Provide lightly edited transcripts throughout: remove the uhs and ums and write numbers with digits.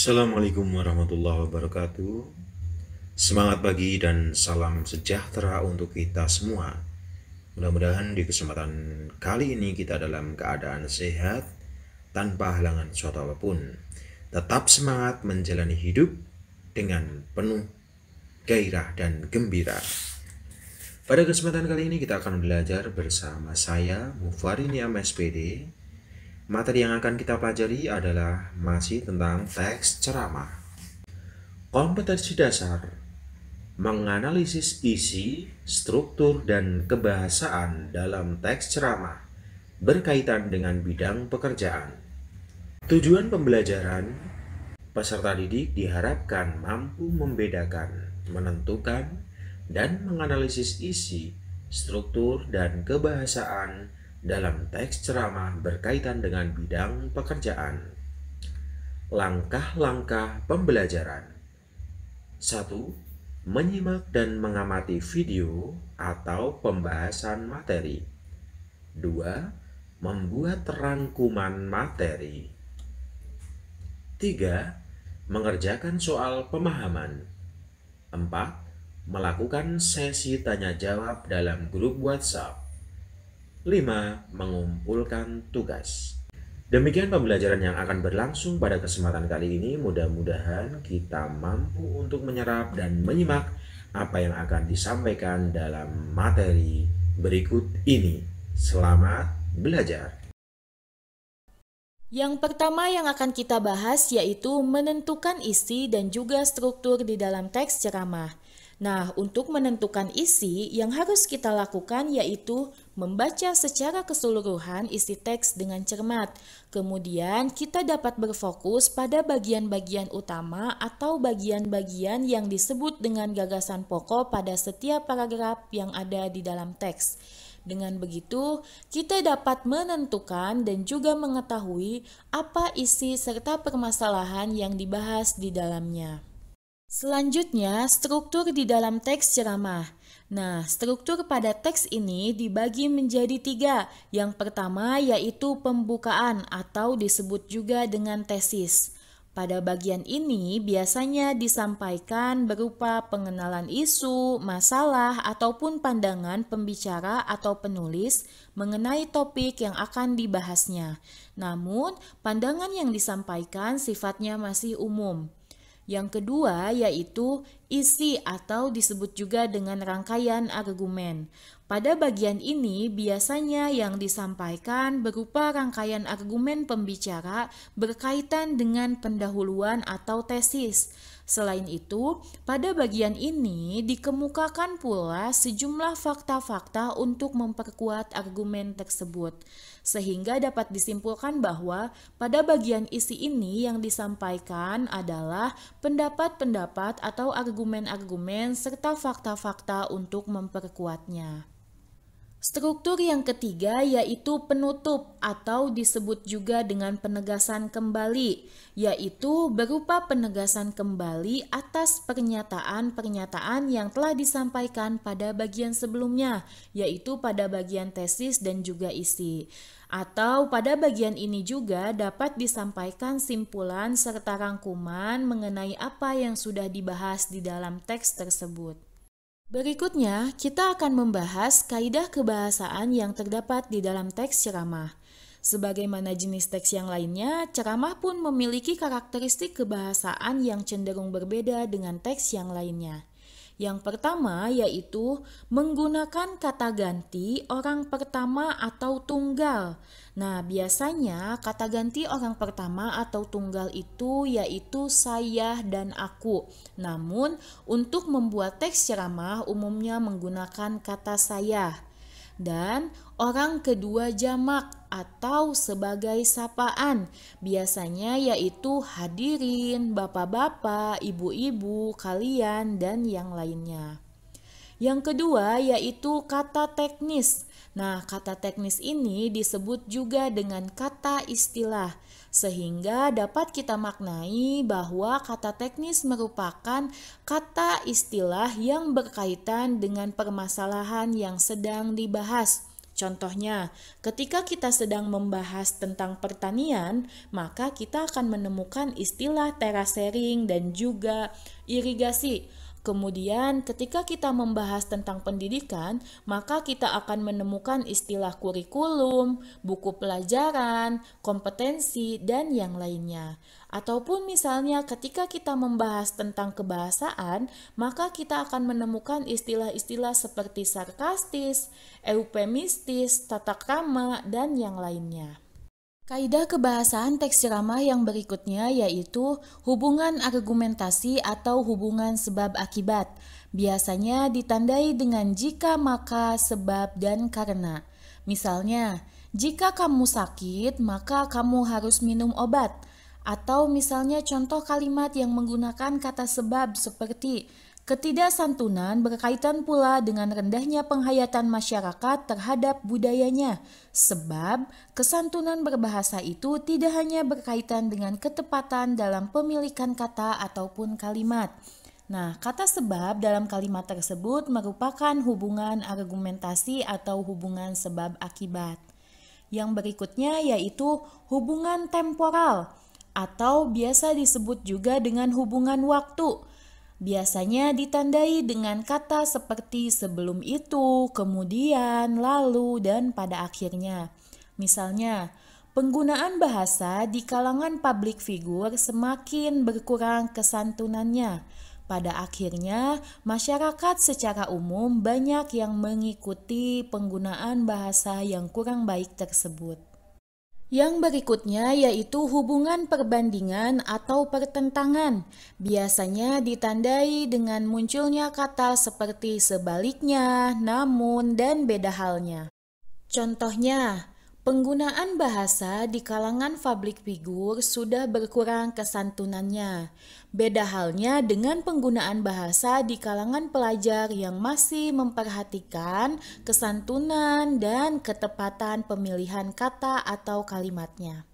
Assalamualaikum warahmatullahi wabarakatuh. Semangat pagi dan salam sejahtera untuk kita semua. Mudah-mudahan di kesempatan kali ini kita dalam keadaan sehat tanpa halangan suatu apapun. Tetap semangat menjalani hidup dengan penuh gairah dan gembira. Pada kesempatan kali ini kita akan belajar bersama saya Mufarini MSPD. Materi yang akan kita pelajari adalah masih tentang teks ceramah. Kompetensi dasar menganalisis isi, struktur, dan kebahasaan dalam teks ceramah berkaitan dengan bidang pekerjaan. Tujuan pembelajaran, peserta didik diharapkan mampu membedakan, menentukan, dan menganalisis isi, struktur, dan kebahasaan dalam teks ceramah berkaitan dengan bidang pekerjaan. Langkah-langkah pembelajaran. 1. Menyimak dan mengamati video atau pembahasan materi. 2. Membuat rangkuman materi. 3. Mengerjakan soal pemahaman. 4. Melakukan sesi tanya jawab dalam grup WhatsApp. 5. Mengumpulkan tugas. Demikian pembelajaran yang akan berlangsung pada kesempatan kali ini. Mudah-mudahan kita mampu untuk menyerap dan menyimak apa yang akan disampaikan dalam materi berikut ini. Selamat belajar. Yang pertama yang akan kita bahas yaitu menentukan isi dan juga struktur di dalam teks ceramah. Nah, untuk menentukan isi, yang harus kita lakukan yaitu membaca secara keseluruhan isi teks dengan cermat. Kemudian, kita dapat berfokus pada bagian-bagian utama atau bagian-bagian yang disebut dengan gagasan pokok pada setiap paragraf yang ada di dalam teks. Dengan begitu, kita dapat menentukan dan juga mengetahui apa isi serta permasalahan yang dibahas di dalamnya. Selanjutnya, struktur di dalam teks ceramah. Nah, struktur pada teks ini dibagi menjadi 3. Yang pertama yaitu pembukaan atau disebut juga dengan tesis. Pada bagian ini biasanya disampaikan berupa pengenalan isu, masalah, ataupun pandangan pembicara atau penulis mengenai topik yang akan dibahasnya. Namun, pandangan yang disampaikan sifatnya masih umum. Yang kedua yaitu isi atau disebut juga dengan rangkaian argumen. Pada bagian ini biasanya yang disampaikan berupa rangkaian argumen pembicara berkaitan dengan pendahuluan atau tesis. Selain itu, pada bagian ini dikemukakan pula sejumlah fakta-fakta untuk memperkuat argumen tersebut. Sehingga dapat disimpulkan bahwa pada bagian isi ini yang disampaikan adalah pendapat-pendapat atau argumen-argumen serta fakta-fakta untuk memperkuatnya. Struktur yang ketiga yaitu penutup atau disebut juga dengan penegasan kembali, yaitu berupa penegasan kembali atas pernyataan-pernyataan yang telah disampaikan pada bagian sebelumnya, yaitu pada bagian tesis dan juga isi. Atau pada bagian ini juga dapat disampaikan simpulan serta rangkuman mengenai apa yang sudah dibahas di dalam teks tersebut. Berikutnya, kita akan membahas kaidah kebahasaan yang terdapat di dalam teks ceramah. Sebagaimana jenis teks yang lainnya, ceramah pun memiliki karakteristik kebahasaan yang cenderung berbeda dengan teks yang lainnya. Yang pertama yaitu menggunakan kata ganti orang pertama atau tunggal. Nah, biasanya kata ganti orang pertama atau tunggal itu yaitu saya dan aku. Namun, untuk membuat teks ceramah umumnya menggunakan kata saya. Dan orang kedua jamak atau sebagai sapaan, biasanya yaitu hadirin, bapak-bapak, ibu-ibu, kalian, dan yang lainnya. Yang kedua yaitu kata teknis. Nah, kata teknis ini disebut juga dengan kata istilah, sehingga dapat kita maknai bahwa kata teknis merupakan kata istilah yang berkaitan dengan permasalahan yang sedang dibahas. Contohnya, ketika kita sedang membahas tentang pertanian, maka kita akan menemukan istilah terasering dan juga irigasi. Kemudian, ketika kita membahas tentang pendidikan, maka kita akan menemukan istilah kurikulum, buku pelajaran, kompetensi, dan yang lainnya. Ataupun misalnya ketika kita membahas tentang kebahasaan, maka kita akan menemukan istilah-istilah seperti sarkastis, eufemistis, tata krama, dan yang lainnya. Kaidah kebahasaan teks ceramah yang berikutnya yaitu hubungan argumentasi atau hubungan sebab akibat. Biasanya ditandai dengan jika, maka, sebab, dan karena. Misalnya, jika kamu sakit, maka kamu harus minum obat. Atau misalnya contoh kalimat yang menggunakan kata sebab seperti ketidaksantunan berkaitan pula dengan rendahnya penghayatan masyarakat terhadap budayanya, sebab kesantunan berbahasa itu tidak hanya berkaitan dengan ketepatan dalam pemilikan kata ataupun kalimat. Nah, kata sebab dalam kalimat tersebut merupakan hubungan argumentasi atau hubungan sebab akibat. Yang berikutnya yaitu hubungan temporal atau biasa disebut juga dengan hubungan waktu. Biasanya ditandai dengan kata seperti sebelum itu, kemudian, lalu, dan pada akhirnya. Misalnya, penggunaan bahasa di kalangan public figure semakin berkurang kesantunannya. Pada akhirnya, masyarakat secara umum banyak yang mengikuti penggunaan bahasa yang kurang baik tersebut. Yang berikutnya yaitu hubungan perbandingan atau pertentangan. Biasanya ditandai dengan munculnya kata seperti sebaliknya, namun, dan beda halnya. Contohnya, penggunaan bahasa di kalangan public figure sudah berkurang kesantunannya. Beda halnya dengan penggunaan bahasa di kalangan pelajar yang masih memperhatikan kesantunan dan ketepatan pemilihan kata atau kalimatnya.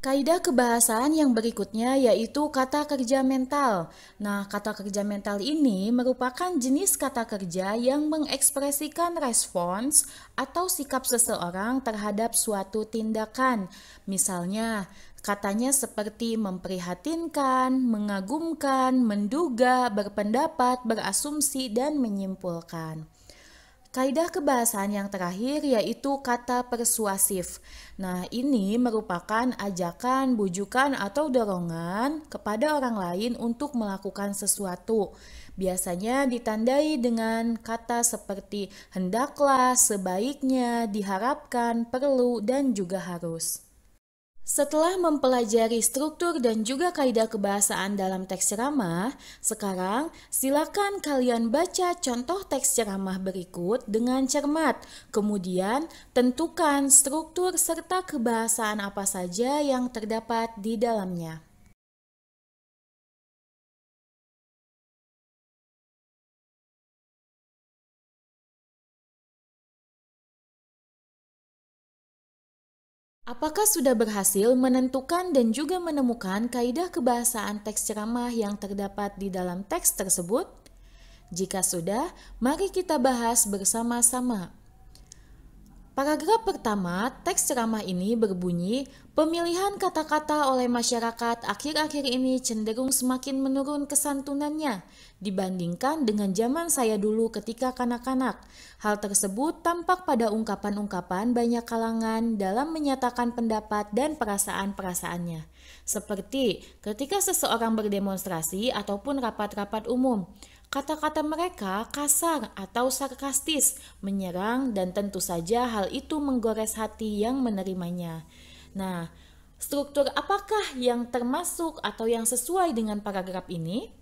Kaidah kebahasaan yang berikutnya yaitu kata kerja mental. Nah, kata kerja mental ini merupakan jenis kata kerja yang mengekspresikan respons atau sikap seseorang terhadap suatu tindakan. Misalnya, katanya seperti memprihatinkan, mengagumkan, menduga, berpendapat, berasumsi, dan menyimpulkan. Kaidah kebahasaan yang terakhir yaitu kata persuasif. Nah, ini merupakan ajakan, bujukan, atau dorongan kepada orang lain untuk melakukan sesuatu. Biasanya ditandai dengan kata seperti hendaklah, sebaiknya, diharapkan, perlu, dan juga harus. Setelah mempelajari struktur dan juga kaidah kebahasaan dalam teks ceramah, sekarang silakan kalian baca contoh teks ceramah berikut dengan cermat. Kemudian tentukan struktur serta kebahasaan apa saja yang terdapat di dalamnya. Apakah sudah berhasil menentukan dan juga menemukan kaidah kebahasaan teks ceramah yang terdapat di dalam teks tersebut? Jika sudah, mari kita bahas bersama-sama. Paragraf pertama, teks ceramah ini berbunyi, pemilihan kata-kata oleh masyarakat akhir-akhir ini cenderung semakin menurun kesantunannya dibandingkan dengan zaman saya dulu ketika kanak-kanak. Hal tersebut tampak pada ungkapan-ungkapan banyak kalangan dalam menyatakan pendapat dan perasaan-perasaannya. Seperti ketika seseorang berdemonstrasi ataupun rapat-rapat umum. Kata-kata mereka kasar atau sarkastis, menyerang, dan tentu saja hal itu menggores hati yang menerimanya. Nah, struktur apakah yang termasuk atau yang sesuai dengan paragraf ini?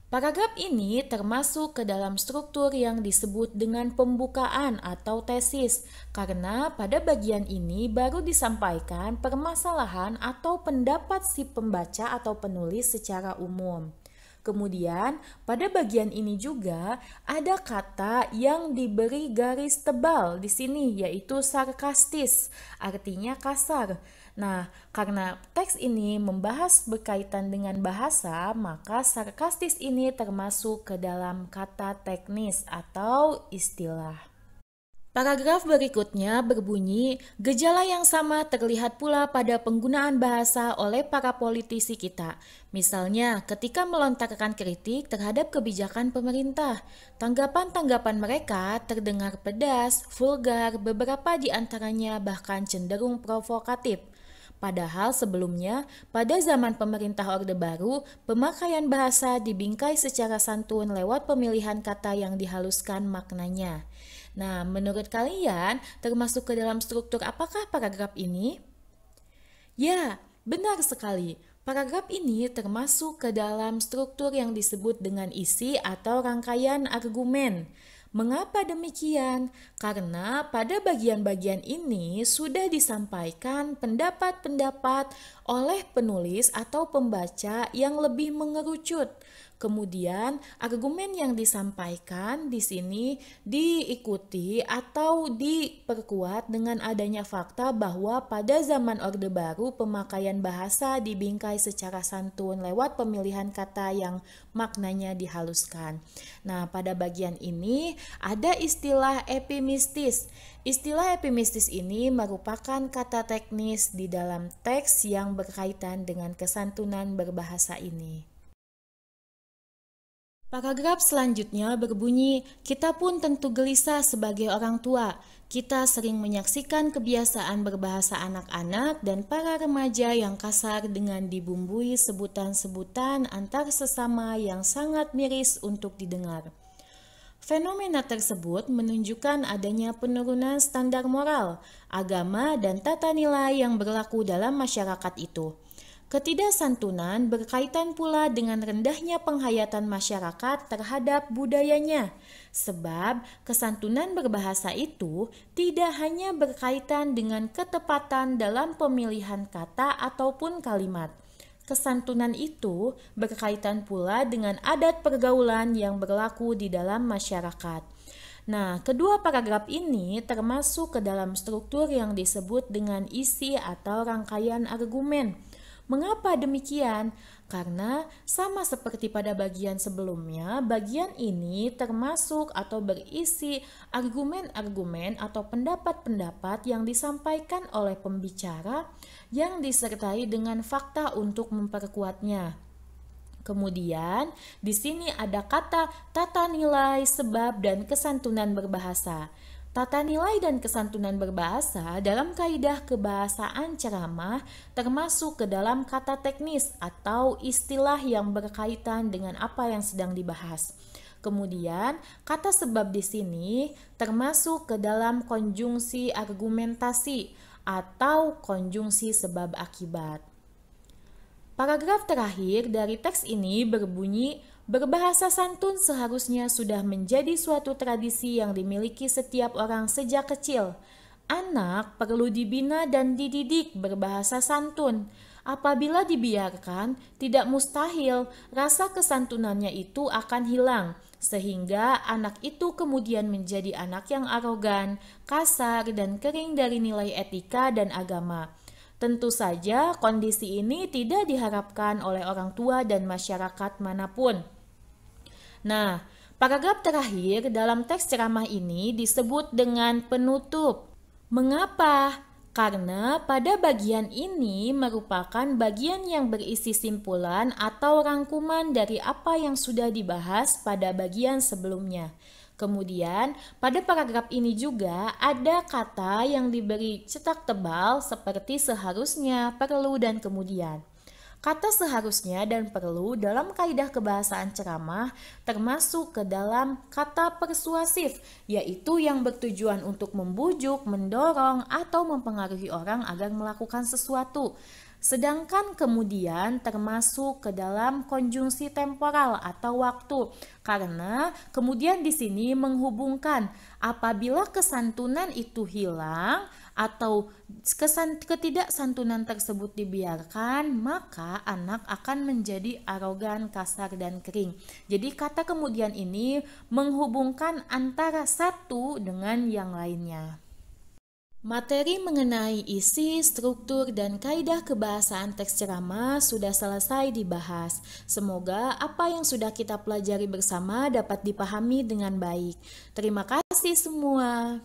Paragraf ini termasuk ke dalam struktur yang disebut dengan pembukaan atau tesis, karena pada bagian ini baru disampaikan permasalahan atau pendapat si pembaca atau penulis secara umum. Kemudian, pada bagian ini juga ada kata yang diberi garis tebal di sini, yaitu sarkastis, artinya kasar. Nah, karena teks ini membahas berkaitan dengan bahasa, maka sarkastis ini termasuk ke dalam kata teknis atau istilah. Paragraf berikutnya berbunyi, gejala yang sama terlihat pula pada penggunaan bahasa oleh para politisi kita. Misalnya, ketika melontarkan kritik terhadap kebijakan pemerintah, tanggapan-tanggapan mereka terdengar pedas, vulgar, beberapa di antaranya bahkan cenderung provokatif. Padahal sebelumnya, pada zaman pemerintah Orde Baru, pemakaian bahasa dibingkai secara santun lewat pemilihan kata yang dihaluskan maknanya. Nah, menurut kalian, termasuk ke dalam struktur apakah paragraf ini? Ya, benar sekali. Paragraf ini termasuk ke dalam struktur yang disebut dengan isi atau rangkaian argumen. Mengapa demikian? Karena pada bagian-bagian ini sudah disampaikan pendapat-pendapat oleh penulis atau pembaca yang lebih mengerucut. Kemudian, argumen yang disampaikan di sini diikuti atau diperkuat dengan adanya fakta bahwa pada zaman Orde Baru pemakaian bahasa dibingkai secara santun lewat pemilihan kata yang maknanya dihaluskan. Nah, pada bagian ini ada istilah epimistis. Istilah epimistis ini merupakan kata teknis di dalam teks yang berkaitan dengan kesantunan berbahasa ini. Paragraf selanjutnya berbunyi, kita pun tentu gelisah sebagai orang tua. Kita sering menyaksikan kebiasaan berbahasa anak-anak dan para remaja yang kasar dengan dibumbui sebutan-sebutan antar sesama yang sangat miris untuk didengar. Fenomena tersebut menunjukkan adanya penurunan standar moral, agama, dan tata nilai yang berlaku dalam masyarakat itu. Ketidaksantunan berkaitan pula dengan rendahnya penghayatan masyarakat terhadap budayanya, sebab kesantunan berbahasa itu tidak hanya berkaitan dengan ketepatan dalam pemilihan kata ataupun kalimat. Kesantunan itu berkaitan pula dengan adat pergaulan yang berlaku di dalam masyarakat. Nah, kedua paragraf ini termasuk ke dalam struktur yang disebut dengan isi atau rangkaian argumen. Mengapa demikian? Karena sama seperti pada bagian sebelumnya, bagian ini termasuk atau berisi argumen-argumen atau pendapat-pendapat yang disampaikan oleh pembicara yang disertai dengan fakta untuk memperkuatnya. Kemudian, di sini ada kata tata nilai, sebab, dan kesantunan berbahasa. Tata nilai dan kesantunan berbahasa dalam kaidah kebahasaan ceramah termasuk ke dalam kata teknis atau istilah yang berkaitan dengan apa yang sedang dibahas. Kemudian, kata sebab di sini termasuk ke dalam konjungsi argumentasi atau konjungsi sebab akibat. Paragraf terakhir dari teks ini berbunyi, berbahasa santun seharusnya sudah menjadi suatu tradisi yang dimiliki setiap orang sejak kecil. Anak perlu dibina dan dididik berbahasa santun. Apabila dibiarkan, tidak mustahil rasa kesantunannya itu akan hilang, sehingga anak itu kemudian menjadi anak yang arogan, kasar, dan kering dari nilai etika dan agama. Tentu saja kondisi ini tidak diharapkan oleh orang tua dan masyarakat manapun. Nah, paragraf terakhir dalam teks ceramah ini disebut dengan penutup. Mengapa? Karena pada bagian ini merupakan bagian yang berisi simpulan atau rangkuman dari apa yang sudah dibahas pada bagian sebelumnya. Kemudian, pada paragraf ini juga ada kata yang diberi cetak tebal seperti seharusnya, perlu, dan kemudian. Kata seharusnya dan perlu dalam kaidah kebahasaan ceramah termasuk ke dalam kata persuasif, yaitu yang bertujuan untuk membujuk, mendorong, atau mempengaruhi orang agar melakukan sesuatu. Sedangkan kemudian termasuk ke dalam konjungsi temporal atau waktu, karena kemudian di sini menghubungkan apabila kesantunan itu hilang atau ketidaksantunan tersebut dibiarkan, maka anak akan menjadi arogan, kasar, dan kering. Jadi kata kemudian ini menghubungkan antara satu dengan yang lainnya. Materi mengenai isi, struktur, dan kaidah kebahasaan teks ceramah sudah selesai dibahas. Semoga apa yang sudah kita pelajari bersama dapat dipahami dengan baik. Terima kasih semua.